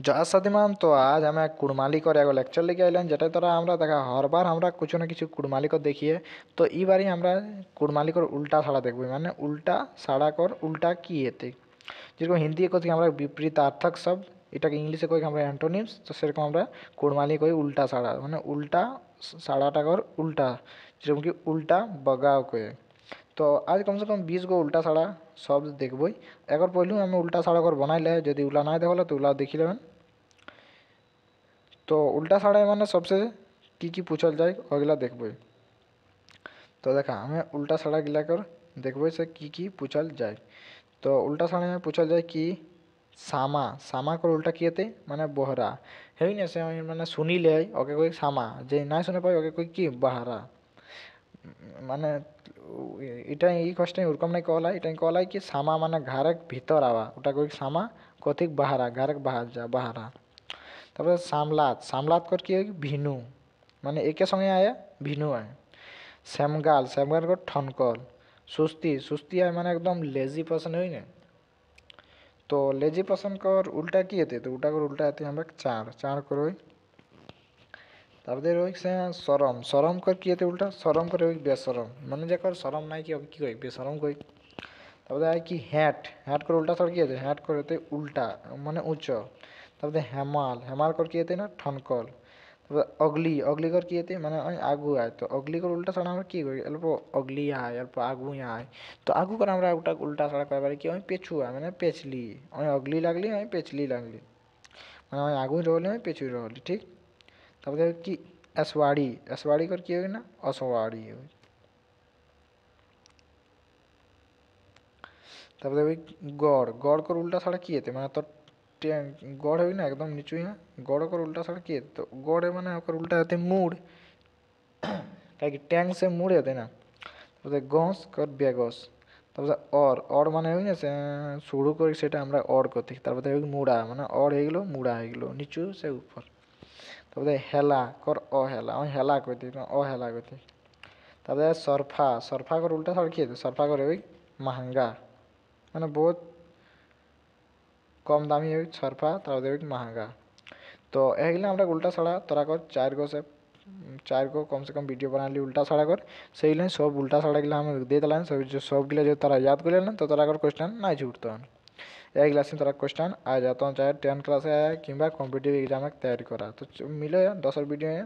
जय साथीमान। तो आज हमें कुड़मालिक और एगो लेक्चर लेके आइलन जेटा तोरा हमरा देखा हर बार हमरा कुछ ना कुछ कुड़मालिक देखिए। तो ई बारी हमरा कुड़मालिक और उल्टा साड़ा देखबो माने उल्टा साड़ाक और उल्टा की हेते जेरকম हिंदी कथि আমরা বিপরীতার্থক শব্দ এটাকে ইংলিশে কই আমরা অ্যান্টোনিমস। তো সেরকম আমরা কুড়মালি কই উল্টা সাড়া মানে উল্টা সাড়াটাকর উল্টা যেরকম কি উল্টা बगाव কই। तो आज कम से कम 20 गो उल्टा साड़ा शब्द देखबई। एकर पहलू हमें उल्टा साड़ा कर बनाइले यदि उला ना देखल तो उला देखी लेबन। तो उल्टा साड़ा माने सबसे की पूछल जाए अगला देखबई। तो देखा हमें उल्टा साड़ा गिला कर देखबई से की पूछल जाए। तो उल्टा साड़ा में पूछल जाए कि सामा सामा कर उल्टा की हेते माने बोहरा है ना से माने सुनी ले ओके कोई सामा जे ना सुने पाए ओके कोई की बहारा মানে এটা এই কষ্টে ওরকম নাই কলা এটা কলাই কি সামা মানে ঘাড়ের ভিতর আওয়া ওটা কই সামা কথিক বাহারা ঘাড়ের বাহার যা বাহারা। তারপরে সামলাত সামলাত কর কি ভিনু মানে একে সঙ্গে আয়া ভিনু আয়। শ্যামগাল শ্যামগাল কর ঠনকল। সুস্তি সুস্তি আয় মানে একদম লেজি पर्सन হই না। तो लेजी पर्सन कर उल्टा की हेते तो उल्टा कर उल्टा हेते আমরা চার চার করই। তারপরে রয়েছে শরম শরম কর কি হেতে উল্টা শরম করে ওই বেশরম মানে যে কর শরম নাই কি কি কই বেশরম কই। তারপরে আয় কি হ্যাট হ্যাট করে উল্টা সর কি হেতে হ্যাট করে হেতে উল্টা মানে উচ্চ। তারপরে হেমাল হেমাল কর কি হেতে না ঠনকল। তারপরে অগলি অগলি কর কি হেতে মানে আগু আয় তো অগলি কর উল্টা সাড়া আমরা কি করি অল্প অগলি আয় অল্প আগু আয়। তো আগু করে আমরা ওটা উল্টা সাড়া কইবারে কি আমি পেছু আয় মানে পেছলি আমি অগলি লাগলি আমি পেছলি লাগলি মানে আমি আগু রহলি আমি পেছু রহলি ঠিক। তারপরে কি असवाड़ी असवाड़ी कर की होगी ना असवाड़ी होगी। তারপরে ওই গড় গড় कर उल्टा साड़ा की हेते মানে तो गड़ होगी ना एकदम नीचू यहाँ गड़ कर उल्टा साड़ा की हेते तो गड़ माने ओकर उल्टा हेते मूड क्या कि टैंक से मूड हेते ना। তারপরে গস कर बेगस তারপরে और মানে होगी ना से শুরু করি সেটা আমরা और করতে তারপরে ওই মুড়া মানে और হয়ে গেল মুড়া হয়ে গেল নিচু সে উপর। তারপরে হেলা কর অহেলা আমি হেলা কইতে অহেলা কইতে। তারপরে সরফা সরফা করে উল্টা সাড়া কি হেতে সরফা করে ওই महंगा মানে বহুত कम दामी है सरफा তারপরে ওই महंगा। तो এগুলো আমরা উল্টা সাড়া তোরা কর 4 गो से 4 गो कम से कम वीडियो बना ली उल्टा साड़ा कर सही लें सब उल्टा साड़ा गिला हमें दे दिलान सब जो सब गिला जो तारा याद कर लेना तो तारा कर क्वेश्चन ना छूटता है। एक क्लास में तारा क्वेश्चन आ जाता हूँ चाहे 10 क्लास आया कि कॉम्पिटिटिव एग्जाम तैयारी करा। तो मिलो यार 10 वीडियो है।